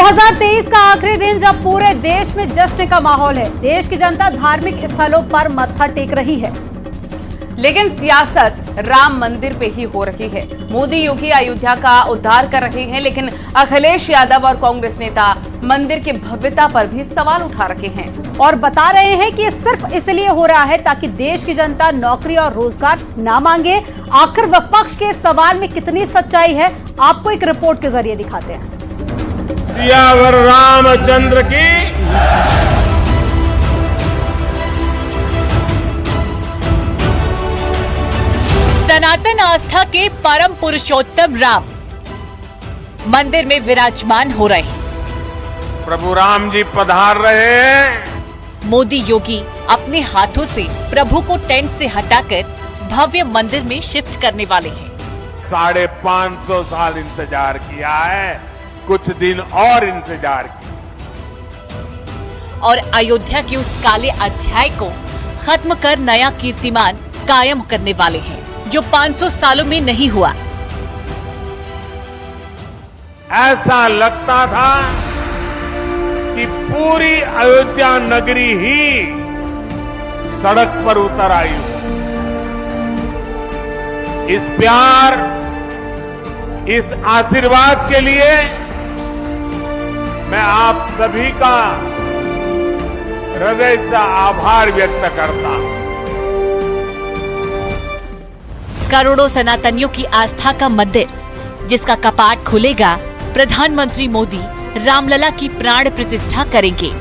2023 का आखिरी दिन जब पूरे देश में जश्न का माहौल है, देश की जनता धार्मिक स्थलों पर मत्था टेक रही है, लेकिन सियासत राम मंदिर पे ही हो रही है। मोदी योगी अयोध्या का उद्धार कर रहे हैं, लेकिन अखिलेश यादव और कांग्रेस नेता मंदिर की भव्यता पर भी सवाल उठा रहे हैं और बता रहे हैं कि ये सिर्फ इसलिए हो रहा है ताकि देश की जनता नौकरी और रोजगार ना मांगे। आखिर विपक्ष के सवाल में कितनी सच्चाई है, आपको एक रिपोर्ट के जरिए दिखाते हैं। सियावर रामचंद्र की सनातन आस्था के परम पुरुषोत्तम राम मंदिर में विराजमान हो रहे हैं। प्रभु राम जी पधार रहे हैं। मोदी योगी अपने हाथों से प्रभु को टेंट से हटाकर भव्य मंदिर में शिफ्ट करने वाले हैं। 550 साल इंतजार किया है, कुछ दिन और इंतजार किया और अयोध्या के उस काले अध्याय को खत्म कर नया कीर्तिमान कायम करने वाले हैं, जो 500 सालों में नहीं हुआ। ऐसा लगता था कि पूरी अयोध्या नगरी ही सड़क पर उतर आई हो। इस प्यार, इस आशीर्वाद के लिए मैं आप सभी का हृदय से आभार व्यक्त करता हूं। करोड़ों सनातनियों की आस्था का मंदिर, जिसका कपाट खुलेगा, प्रधानमंत्री मोदी रामलला की प्राण प्रतिष्ठा करेंगे।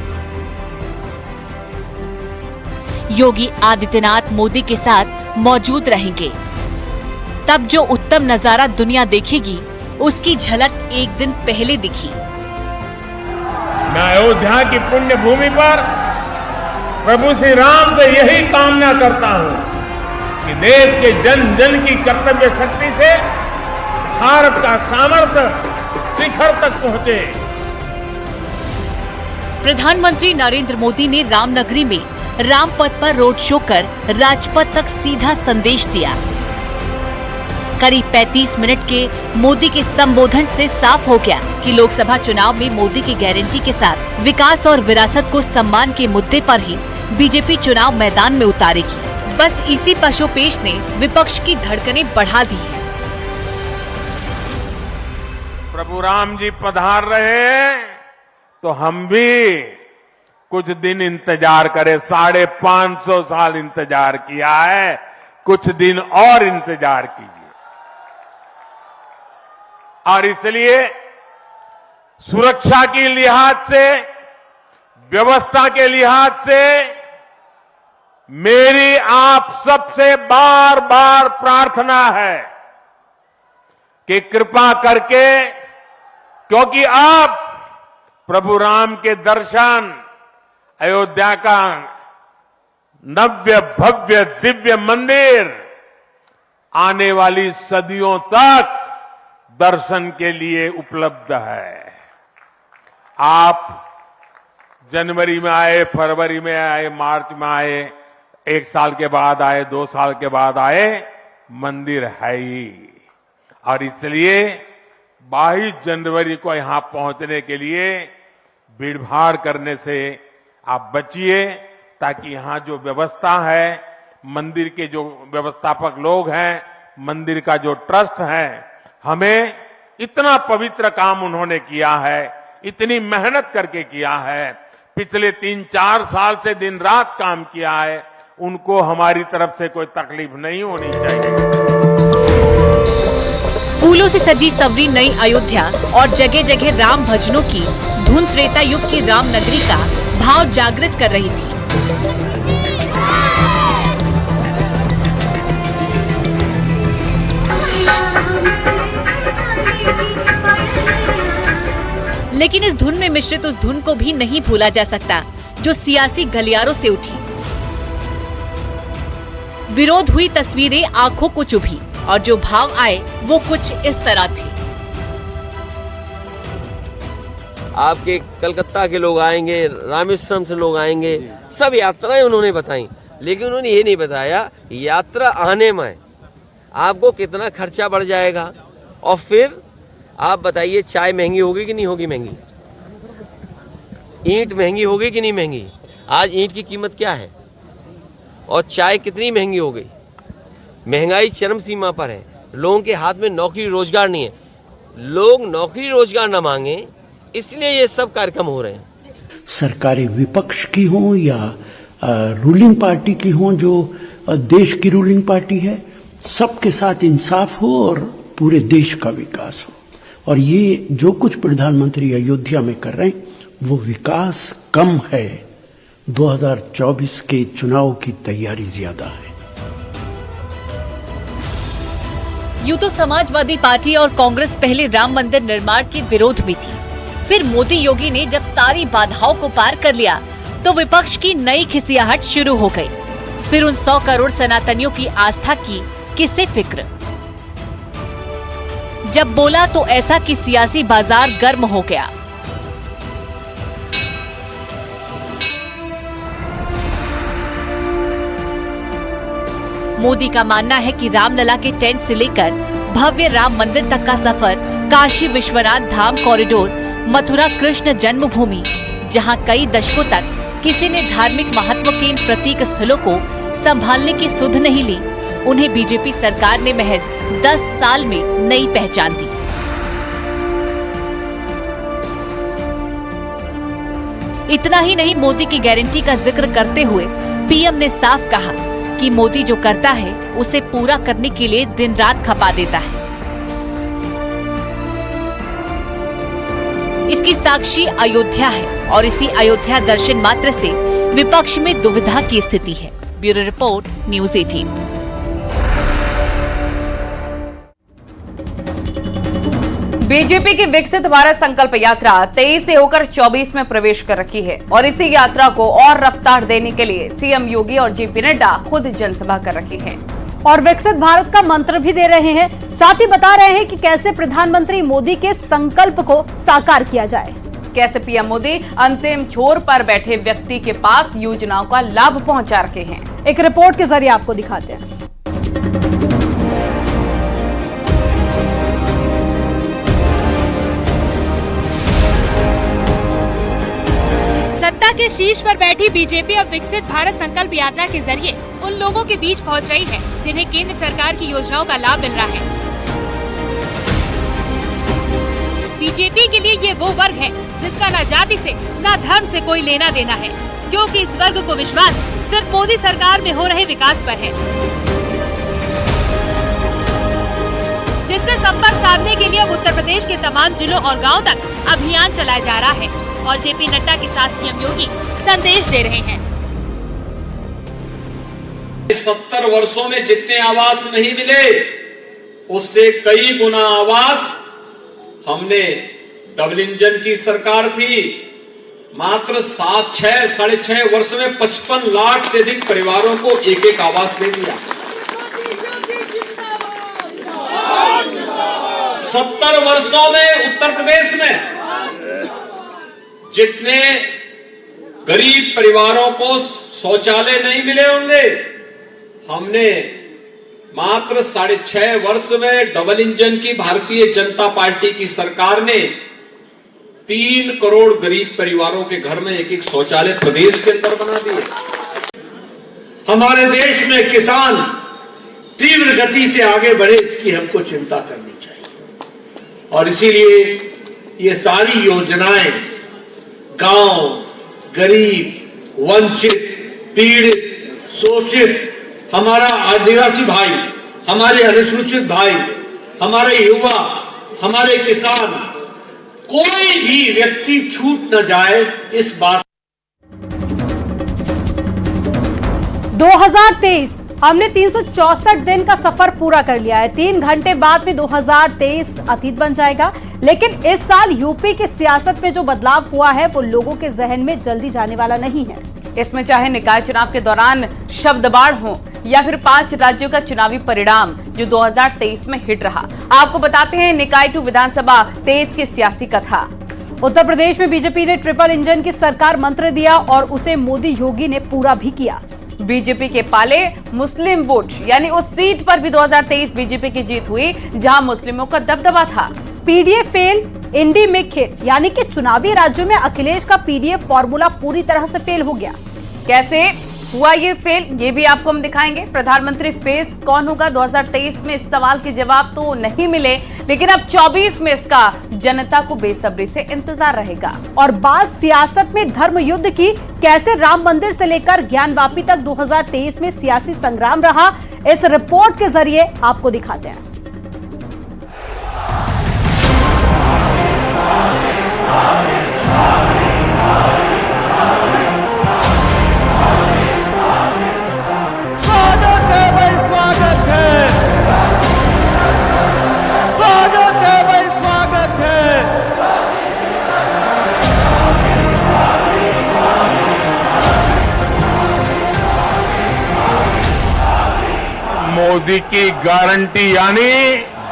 योगी आदित्यनाथ मोदी के साथ मौजूद रहेंगे। तब जो उत्तम नजारा दुनिया देखेगी, उसकी झलक एक दिन पहले दिखी। मैं अयोध्या की पुण्य भूमि पर प्रभु श्री राम से यही कामना करता हूं कि देश के जन जन की कर्तव्य शक्ति से भारत का सामर्थ्य शिखर तक पहुंचे। प्रधानमंत्री नरेंद्र मोदी ने रामनगरी में रामपथ पर रोड शो कर राजपथ तक सीधा संदेश दिया। करीब 35 मिनट के मोदी के संबोधन से साफ हो गया कि लोकसभा चुनाव में मोदी की गारंटी के साथ विकास और विरासत को सम्मान के मुद्दे पर ही बीजेपी चुनाव मैदान में उतारेगी। बस इसी पशोपेश ने विपक्ष की धड़कनें बढ़ा दी है। प्रभु राम जी पधार रहे हैं तो हम भी कुछ दिन इंतजार करें। 550 साल इंतजार किया है, कुछ दिन और इंतजार कीजिए। और इसलिए सुरक्षा के लिहाज से, व्यवस्था के लिहाज से मेरी आप सबसे बार बार प्रार्थना है कि कृपा करके, क्योंकि आप प्रभु राम के दर्शन, अयोध्या का नव्य भव्य दिव्य मंदिर आने वाली सदियों तक दर्शन के लिए उपलब्ध है। आप जनवरी में आए, फरवरी में आए, मार्च में आए, 1 साल के बाद आए, 2 साल के बाद आए, मंदिर है ही। और इसलिए 22 जनवरी को यहां पहुंचने के लिए भीड़भाड़ करने से आप बचिए, ताकि यहां जो व्यवस्था है, मंदिर के जो व्यवस्थापक लोग हैं, मंदिर का जो ट्रस्ट है, हमें इतना पवित्र काम उन्होंने किया है, इतनी मेहनत करके किया है, पिछले 3-4 साल से दिन रात काम किया है, उनको हमारी तरफ से कोई तकलीफ नहीं होनी चाहिए। फूलों से सजी सवरी नई अयोध्या और जगह जगह राम भजनों की धुन त्रेता युग की रामनगरी का भाव जागृत कर रही थी। लेकिन इस धुन में मिश्रित उस धुन को भी नहीं भूला जा सकता जो सियासी गलियारों से उठी। विरोध हुई तस्वीरें आंखों को चुभी और जो भाव आए वो कुछ इस तरह थे। आपके कलकत्ता के लोग आएंगे, रामेश्वरम से लोग आएंगे, सब यात्राएं उन्होंने बताई, लेकिन उन्होंने ये नहीं बताया यात्रा आने में आपको कितना खर्चा बढ़ जाएगा। और फिर आप बताइए चाय महंगी होगी कि नहीं होगी महंगी? ईंट महंगी हो गई कि नहीं महंगी? आज ईंट की कीमत क्या है? और चाय कितनी महंगी हो गई? महंगाई चरम सीमा पर है। लोगों के हाथ में नौकरी रोजगार नहीं है। लोग नौकरी रोजगार न मांगे, इसलिए ये सब कार्यक्रम हो रहे हैं। सरकारें विपक्ष की हों या रूलिंग पार्टी की हों, जो देश की रूलिंग पार्टी है, सबके साथ इंसाफ हो और पूरे देश का विकास हो। और ये जो कुछ प्रधानमंत्री अयोध्या में कर रहे हैं वो विकास कम है, 2024 के चुनाव की तैयारी ज्यादा है। यूं तो समाजवादी पार्टी और कांग्रेस पहले राम मंदिर निर्माण के विरोध में थी, फिर मोदी योगी ने जब सारी बाधाओं को पार कर लिया तो विपक्ष की नई खिसियाहट शुरू हो गई। फिर उन 100 करोड़ सनातनियों की आस्था की किसे फिक्र? जब बोला तो ऐसा कि सियासी बाजार गर्म हो गया। मोदी का मानना है कि रामलला के टेंट से लेकर भव्य राम मंदिर तक का सफर काशी विश्वनाथ धाम कॉरिडोर, मथुरा कृष्ण जन्मभूमि, जहां कई दशकों तक किसी ने धार्मिक महत्व के इन प्रतीक स्थलों को संभालने की सुध नहीं ली, उन्हें बीजेपी सरकार ने महज 10 साल में नई पहचान दी। इतना ही नहीं, मोदी की गारंटी का जिक्र करते हुए पीएम ने साफ कहा कि मोदी जो करता है उसे पूरा करने के लिए दिन रात खपा देता है। इसकी साक्षी अयोध्या है और इसी अयोध्या दर्शन मात्र से विपक्ष में दुविधा की स्थिति है। Bureau report, news 18। बीजेपी की विकसित भारत संकल्प यात्रा 23 से होकर 24 में प्रवेश कर रखी है और इसी यात्रा को और रफ्तार देने के लिए सीएम योगी और जेपी नड्डा खुद जनसभा कर रही हैं और विकसित भारत का मंत्र भी दे रहे हैं। साथ ही बता रहे हैं कि कैसे प्रधानमंत्री मोदी के संकल्प को साकार किया जाए, कैसे पीएम मोदी अंतिम छोर पर बैठे व्यक्ति के पास योजनाओं का लाभ पहुंचा रहे हैं। एक रिपोर्ट के जरिए आपको दिखाते हैं। सत्ता के शीर्ष पर बैठी बीजेपी अब विकसित भारत संकल्प यात्रा के जरिए उन लोगों के बीच पहुंच रही है जिन्हें केंद्र सरकार की योजनाओं का लाभ मिल रहा है। बीजेपी के लिए ये वो वर्ग है जिसका न जाति से न धर्म से कोई लेना देना है, क्योंकि इस वर्ग को विश्वास सिर्फ मोदी सरकार में हो रहे विकास पर है, जिससे संपर्क साधने के लिए अब उत्तर प्रदेश के तमाम जिलों और गाँव तक अभियान चलाया जा रहा है और जेपी नड्डा के साथ सीएम योगी संदेश दे रहे हैं। 70 वर्षों में जितने आवास नहीं मिले उससे कई गुना आवास हमने डबल इंजन की सरकार थी, मात्र 6.5 वर्ष में 55 लाख से अधिक परिवारों को एक एक आवास दे दिया। 70 वर्षों में उत्तर प्रदेश में जितने गरीब परिवारों को शौचालय नहीं मिले होंगे, हमने मात्र 6.5 वर्ष में डबल इंजन की भारतीय जनता पार्टी की सरकार ने 3 करोड़ गरीब परिवारों के घर में एक एक शौचालय प्रदेश के अंदर बना दिए। हमारे देश में किसान तीव्र गति से आगे बढ़े, इसकी हमको चिंता करनी चाहिए और इसीलिए ये सारी योजनाएं गांव, गरीब, वंचित, पीड़ित, शोषित, हमारा आदिवासी भाई, हमारे अनुसूचित भाई, हमारे युवा, हमारे किसान, कोई भी व्यक्ति छूट न जाए, इस बात। 2023 हमने 364 दिन का सफर पूरा कर लिया है। 3 घंटे बाद में 2023 अतीत बन जाएगा, लेकिन इस साल यूपी की सियासत में जो बदलाव हुआ है वो लोगों के जहन में जल्दी जाने वाला नहीं है। इसमें चाहे निकाय चुनाव के दौरान शब्दबाढ़ हो या फिर 5 राज्यों का चुनावी परिणाम जो 2023 में हिट रहा। आपको बताते हैं निकाय टू विधानसभा 23 की सियासी कथा। उत्तर प्रदेश में बीजेपी ने ट्रिपल इंजन की सरकार मंत्र दिया और उसे मोदी योगी ने पूरा भी किया। बीजेपी के पाले मुस्लिम वोट, यानी उस सीट पर भी 2023 बीजेपी की जीत हुई जहां मुस्लिमों का दबदबा था। पीडीए फेल, इंडी में खेल, यानी कि चुनावी राज्यों में अखिलेश का पीडीएफ फॉर्मूला पूरी तरह से फेल हो गया। कैसे हुआ ये फेल, ये भी आपको हम दिखाएंगे। प्रधानमंत्री फेस कौन होगा 2023 में, इस सवाल के जवाब तो नहीं मिले, लेकिन अब 24 में इसका जनता को बेसब्री से इंतजार रहेगा। और बात सियासत में धर्म युद्ध की, कैसे राम मंदिर से लेकर ज्ञानवापी तक 2023 में सियासी संग्राम रहा, इस रिपोर्ट के जरिए आपको दिखाते हैं। मोदी की गारंटी यानी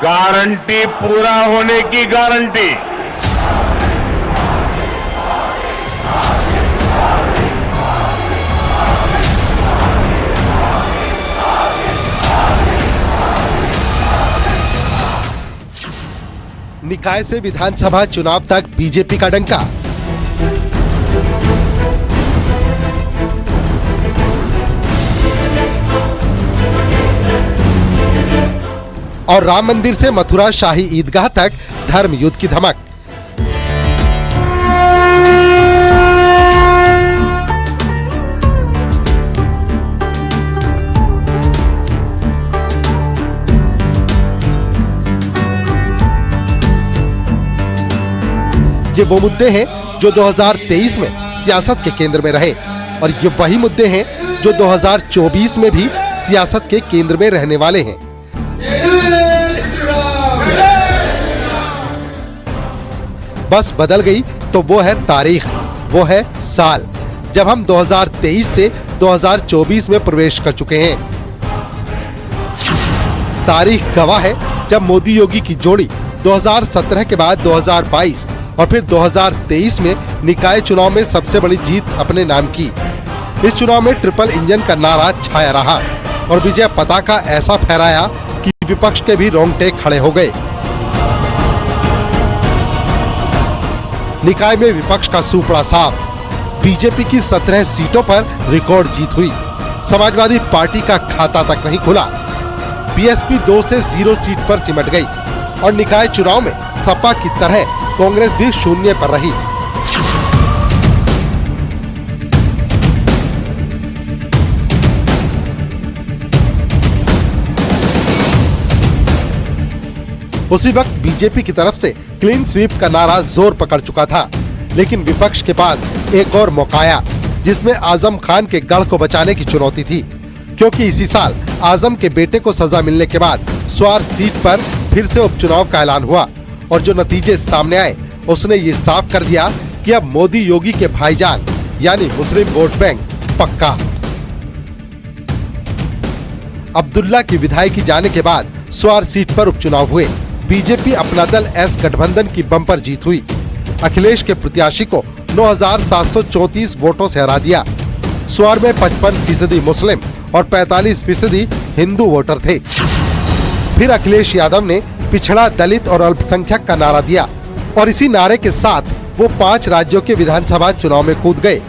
गारंटी पूरा होने की गारंटी। निकाय से विधानसभा चुनाव तक बीजेपी का डंका। और राम मंदिर से मथुरा शाही ईदगाह तक धर्म युद्ध की धमक। ये वो मुद्दे हैं जो 2023 में सियासत के केंद्र में रहे, और ये वही मुद्दे हैं जो 2024 में भी सियासत के केंद्र में रहने वाले हैं। बस बदल गई तो वो है तारीख, वो है साल, जब हम 2023 से 2024 में प्रवेश कर चुके हैं। तारीख गवाह है जब मोदी योगी की जोड़ी 2017 के बाद 2022 और फिर 2023 में निकाय चुनाव में सबसे बड़ी जीत अपने नाम की। इस चुनाव में ट्रिपल इंजन का नारा छाया रहा और विजय पताका ऐसा फहराया कि विपक्ष के भी रोंगटे खड़े हो गए। निकाय में विपक्ष का सूपड़ा साफ, बीजेपी की 17 सीटों पर रिकॉर्ड जीत हुई। समाजवादी पार्टी का खाता तक नहीं खुला। बीएसपी 2 से 0 सीट पर सिमट गई और निकाय चुनाव में सपा की तरह कांग्रेस भी शून्य पर रही। उसी वक्त बीजेपी की तरफ से क्लीन स्वीप का नारा जोर पकड़ चुका था, लेकिन विपक्ष के पास एक और मौका आया जिसमें आजम खान के गढ़ को बचाने की चुनौती थी, क्योंकि इसी साल आजम के बेटे को सजा मिलने के बाद स्वार सीट पर फिर से उपचुनाव का ऐलान हुआ और जो नतीजे सामने आए उसने ये साफ कर दिया कि अब मोदी योगी के भाईजान यानी मुस्लिम वोट बैंक पक्का। अब्दुल्ला की विधायकी जाने के बाद स्वार सीट पर उपचुनाव हुए। बीजेपी अपना दल एस गठबंधन की बम्पर जीत हुई। अखिलेश के प्रत्याशी को 9,734 वोटों से हरा दिया। स्वार में 55% मुस्लिम और 45% हिंदू वोटर थे। फिर अखिलेश यादव ने पिछड़ा, दलित और अल्पसंख्यक का नारा दिया और इसी नारे के साथ वो 5 राज्यों के विधानसभा चुनाव में कूद गए,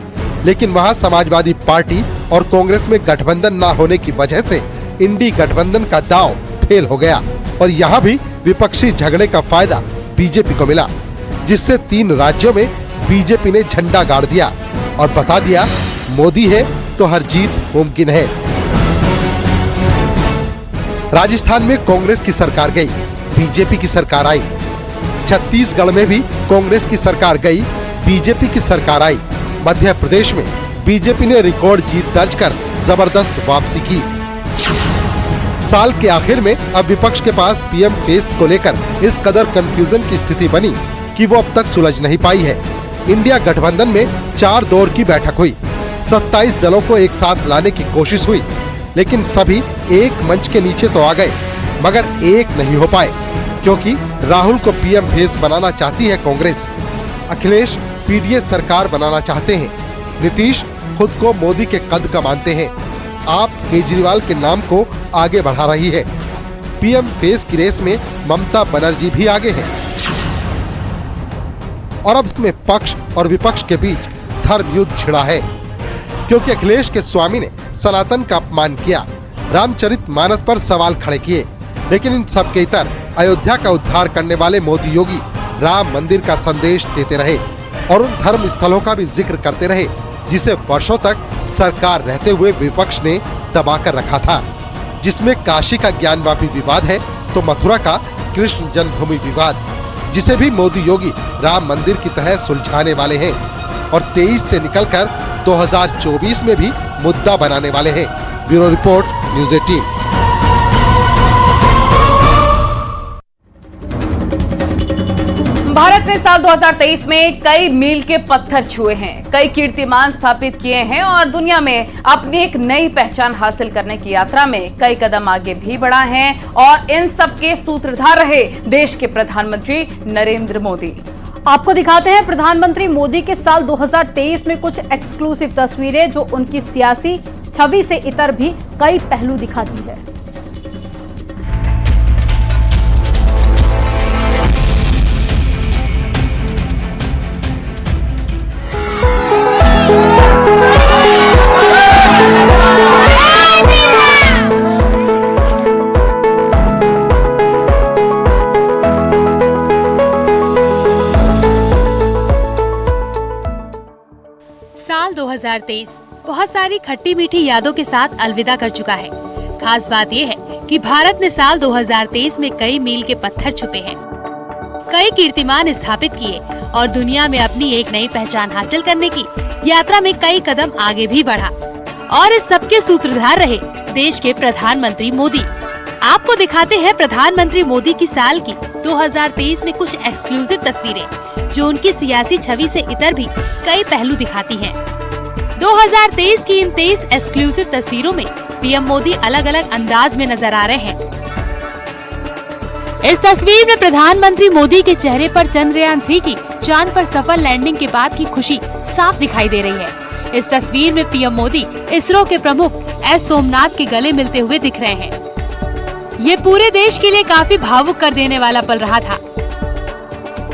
लेकिन वहां समाजवादी पार्टी और कांग्रेस में गठबंधन न होने की वजह से इंडी गठबंधन का दांव फेल हो गया और यहाँ भी विपक्षी झगड़े का फायदा बीजेपी को मिला, जिससे 3 राज्यों में बीजेपी ने झंडा गाड़ दिया और बता दिया मोदी है तो हर जीत मुमकिन है। राजस्थान में कांग्रेस की सरकार गई, बीजेपी की सरकार आई। छत्तीसगढ़ में भी कांग्रेस की सरकार गई, बीजेपी की सरकार आई। मध्य प्रदेश में बीजेपी ने रिकॉर्ड जीत दर्ज कर जबरदस्त वापसी की। साल के आखिर में अब विपक्ष के पास पीएम फेस को लेकर इस कदर कंफ्यूजन की स्थिति बनी कि वो अब तक सुलझ नहीं पाई है। इंडिया गठबंधन में 4 दौर की बैठक हुई, 27 दलों को एक साथ लाने की कोशिश हुई, लेकिन सभी एक मंच के नीचे तो आ गए मगर एक नहीं हो पाए, क्योंकि राहुल को पीएम फेस बनाना चाहती है कांग्रेस, अखिलेश पीडीए सरकार बनाना चाहते हैं, नीतीश खुद को मोदी के कद का मानते हैं, आप केजरीवाल के नाम को आगे बढ़ा रही है। पीएम फेस की रेस में ममता बनर्जी भी आगे हैं। और अब इसमें पक्ष और विपक्ष के बीच धर्म युद्ध छिड़ा है, क्योंकि अखिलेश के स्वामी ने सनातन का अपमान किया, रामचरितमानस पर सवाल खड़े किए, लेकिन इन सब के इतर अयोध्या का उद्धार करने वाले मोदी योगी राम मंदिर का संदेश देते रहे और उन धर्म स्थलों का भी जिक्र करते रहे जिसे वर्षों तक सरकार रहते हुए विपक्ष ने दबा कर रखा था, जिसमें काशी का ज्ञानवापी विवाद है तो मथुरा का कृष्ण जन्मभूमि विवाद, जिसे भी मोदी योगी राम मंदिर की तरह सुलझाने वाले हैं और 23 से निकलकर 2024 में भी मुद्दा बनाने वाले हैं। Bureau report, news 18। भारत ने साल 2023 में कई मील के पत्थर छुए हैं, कई कीर्तिमान स्थापित किए हैं और दुनिया में अपनी एक नई पहचान हासिल करने की यात्रा में कई कदम आगे भी बढ़ा है और इन सब के सूत्रधार रहे देश के प्रधानमंत्री नरेंद्र मोदी। आपको दिखाते हैं प्रधानमंत्री मोदी के साल 2023 में कुछ एक्सक्लूसिव तस्वीरें जो उनकी सियासी छवि से इतर भी कई पहलू दिखाती है। साल 2023 बहुत सारी खट्टी मीठी यादों के साथ अलविदा कर चुका है। खास बात यह है कि भारत ने साल 2023 में कई मील के पत्थर छुपे हैं, कई कीर्तिमान स्थापित किए और दुनिया में अपनी एक नई पहचान हासिल करने की यात्रा में कई कदम आगे भी बढ़ा और इस सबके सूत्रधार रहे देश के प्रधानमंत्री मोदी। आपको दिखाते हैं प्रधानमंत्री मोदी की साल की 2023 में कुछ एक्सक्लूसिव तस्वीरें जो उनकी सियासी छवि से इतर भी कई पहलू दिखाती हैं। 2023 की इन 23 एक्सक्लूसिव तस्वीरों में पीएम मोदी अलग अलग अंदाज में नजर आ रहे हैं। इस तस्वीर में प्रधानमंत्री मोदी के चेहरे पर चंद्रयान 3 की चांद पर सफल लैंडिंग के बाद की खुशी साफ दिखाई दे रही है। इस तस्वीर में पीएम मोदी इसरो के प्रमुख एस सोमनाथ के गले मिलते हुए दिख रहे हैं। ये पूरे देश के लिए काफी भावुक कर देने वाला पल रहा था।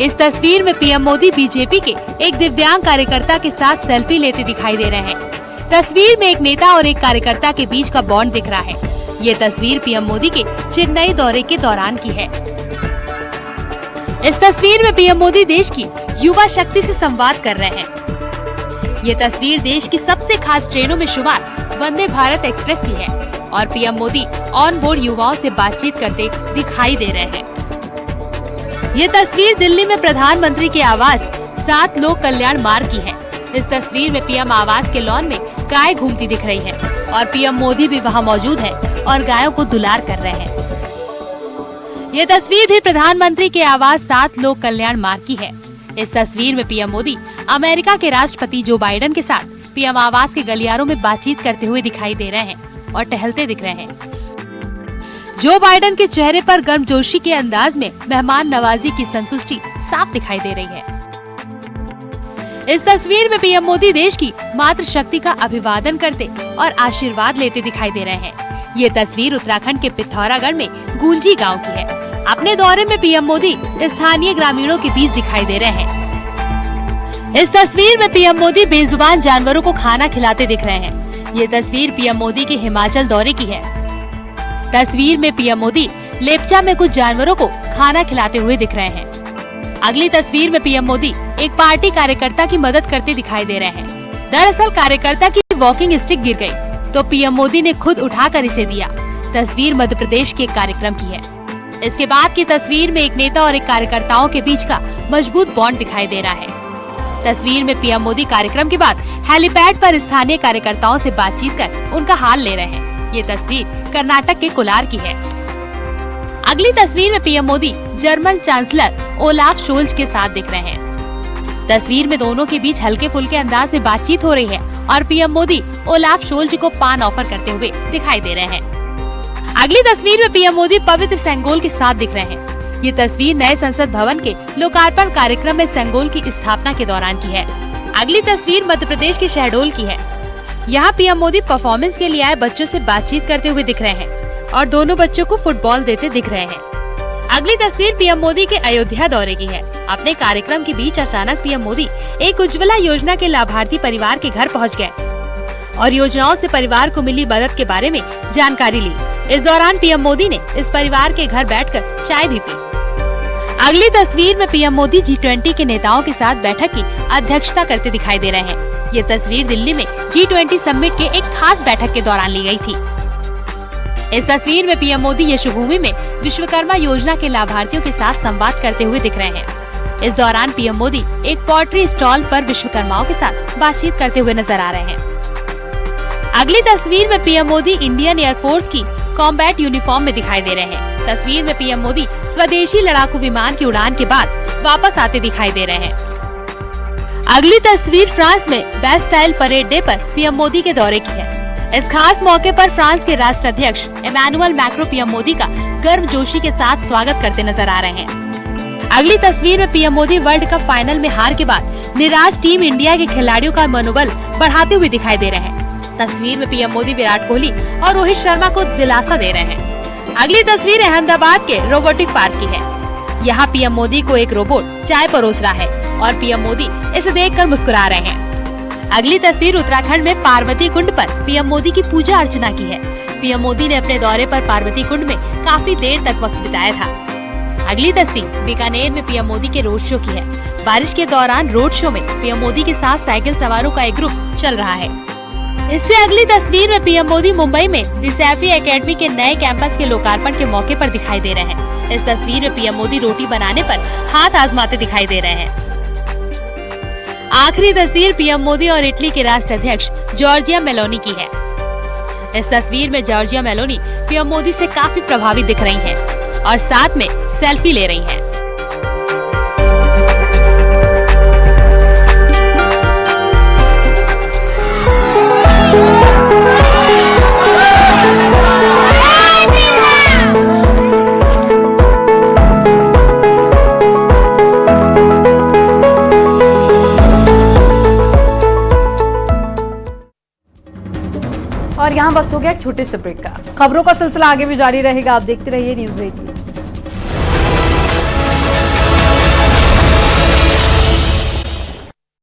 इस तस्वीर में पीएम मोदी बीजेपी के एक दिव्यांग कार्यकर्ता के साथ सेल्फी लेते दिखाई दे रहे हैं। तस्वीर में एक नेता और एक कार्यकर्ता के बीच का बॉन्ड दिख रहा है। ये तस्वीर पीएम मोदी के चेन्नई दौरे के दौरान की है। इस तस्वीर में पीएम मोदी देश की युवा शक्ति से संवाद कर रहे हैं। ये तस्वीर देश की सबसे खास ट्रेनों में शुमार वंदे भारत एक्सप्रेस की है और पीएम मोदी ऑन बोर्ड युवाओं से बातचीत करते दिखाई दे रहे हैं। ये तस्वीर दिल्ली में प्रधानमंत्री के आवास 7 लोक कल्याण मार्ग की है। इस तस्वीर में पीएम आवास के लॉन में गाय घूमती दिख रही है और पीएम मोदी भी वहां मौजूद है और गायों को दुलार कर रहे हैं। ये तस्वीर भी प्रधानमंत्री के आवास 7 लोक कल्याण मार्ग की है। इस तस्वीर में पीएम मोदी अमेरिका के राष्ट्रपति जो बाइडेन के साथ पीएम आवास के गलियारों में बातचीत करते हुए दिखाई दे रहे हैं और टहलते दिख रहे हैं। जो बाइडेन के चेहरे पर गर्मजोशी के अंदाज में मेहमान नवाजी की संतुष्टि साफ दिखाई दे रही है। इस तस्वीर में पीएम मोदी देश की मातृशक्ति का अभिवादन करते और आशीर्वाद लेते दिखाई दे रहे हैं। ये तस्वीर उत्तराखंड के पिथौरागढ़ में गूंजी गांव की है। अपने दौरे में पीएम मोदी स्थानीय ग्रामीणों के बीच दिखाई दे रहे हैं। इस तस्वीर में पीएम मोदी बेजुबान जानवरों को खाना खिलाते दिख रहे हैं। ये तस्वीर पीएम मोदी के हिमाचल दौरे की है। तस्वीर में पीएम मोदी लेप्चा में कुछ जानवरों को खाना खिलाते हुए दिख रहे हैं। अगली तस्वीर में पीएम मोदी एक पार्टी कार्यकर्ता की मदद करते दिखाई दे रहे हैं। दरअसल कार्यकर्ता की वॉकिंग स्टिक गिर गई तो पीएम मोदी ने खुद उठाकर इसे दिया। तस्वीर मध्य प्रदेश के एक कार्यक्रम की है। इसके बाद की तस्वीर में एक नेता और एक कार्यकर्ताओं के बीच का मजबूत बॉन्ड दिखाई दे रहा है। तस्वीर में पीएम मोदी कार्यक्रम के बाद हेलीपैड पर स्थानीय कार्यकर्ताओं से बातचीत कर उनका हाल ले रहे हैं। ये तस्वीर कर्नाटक के कोलार की है। अगली तस्वीर में PM Modi German chancellor Olaf Scholz के साथ दिख रहे हैं। तस्वीर में दोनों के बीच हल्के फुल्के अंदाज से बातचीत हो रही है और पीएम मोदी ओलाफ शोल्ज को पान ऑफर करते हुए दिखाई दे रहे हैं। अगली तस्वीर में पीएम मोदी पवित्र सेंगोल के साथ दिख रहे हैं। ये तस्वीर नए संसद भवन के लोकार्पण कार्यक्रम में सेंगोल की स्थापना के दौरान की है। अगली तस्वीर मध्य प्रदेश के शहडोल की है। यहाँ पीएम मोदी परफॉर्मेंस के लिए आए बच्चों से बातचीत करते हुए दिख रहे हैं और दोनों बच्चों को फुटबॉल देते दिख रहे हैं। अगली तस्वीर पीएम मोदी के अयोध्या दौरे की है। अपने कार्यक्रम के बीच अचानक पीएम मोदी एक उज्ज्वला योजना के लाभार्थी परिवार के घर पहुंच गए और योजनाओं से परिवार को मिली मदद के बारे में जानकारी ली। इस दौरान पीएम मोदी ने इस परिवार के घर बैठकर चाय भी पी। अगली तस्वीर में पीएम मोदी G20 के नेताओं के साथ बैठक की अध्यक्षता करते दिखाई दे रहे हैं। ये तस्वीर दिल्ली में G20 समिट के एक खास बैठक के दौरान ली गई थी। इस तस्वीर में पीएम मोदी यशोभूमि में विश्वकर्मा योजना के लाभार्थियों के साथ संवाद करते हुए दिख रहे हैं। इस दौरान पीएम मोदी एक पोल्ट्री स्टॉल पर विश्वकर्माओं के साथ बातचीत करते हुए नजर आ रहे हैं। अगली तस्वीर में पीएम मोदी इंडियन एयरफोर्स की कॉम्बैट यूनिफॉर्म में दिखाई दे रहे हैं। तस्वीर में पीएम मोदी स्वदेशी लड़ाकू विमान की उड़ान के बाद वापस आते दिखाई दे रहे हैं। अगली तस्वीर फ्रांस में बेस्टाइल परेड डे पर पीएम मोदी के दौरे की है। इस खास मौके पर फ्रांस के राष्ट्राध्यक्ष इमैनुअल मैक्रो पीएम मोदी का गर्मजोशी के साथ स्वागत करते नजर आ रहे हैं। अगली तस्वीर में PM Modi world cup final में हार के बाद निराश टीम इंडिया के खिलाड़ियों का मनोबल बढ़ाते हुए दिखाई दे रहे हैं। तस्वीर में पीएम मोदी विराट कोहली और रोहित शर्मा को दिलासा दे रहे हैं। अगली तस्वीर अहमदाबाद के रोबोटिक पार्क की है। यहाँ पीएम मोदी को एक रोबोट चाय परोस रहा है और पीएम मोदी इसे देखकर मुस्कुरा रहे हैं। अगली तस्वीर उत्तराखंड में पार्वती कुंड पर पीएम मोदी की पूजा अर्चना की है। पीएम मोदी ने अपने दौरे पर पार्वती कुंड में काफी देर तक वक्त बिताया था। अगली तस्वीर बीकानेर में पीएम मोदी के रोड शो की है। बारिश के दौरान रोड शो में पीएम मोदी के साथ साइकिल सवारों का एक ग्रुप चल रहा है। इससे अगली तस्वीर में पीएम मोदी मुंबई में सैफी एकेडमी के नए कैंपस के लोकार्पण के मौके पर दिखाई दे रहे हैं। इस तस्वीर में पीएम मोदी रोटी बनाने पर हाथ आजमाते दिखाई दे रहे हैं। आखिरी तस्वीर पीएम मोदी और इटली के राष्ट्राध्यक्ष जॉर्जिया मेलोनी की है। इस तस्वीर में जॉर्जिया मेलोनी पीएम मोदी से काफी प्रभावित दिख रही हैं और साथ में सेल्फी ले रही हैं। और यहाँ वक्त हो गया एक छोटे से ब्रेक का। खबरों का सिलसिला आगे भी जारी रहेगा, आप देखते रहिए न्यूज़ 18।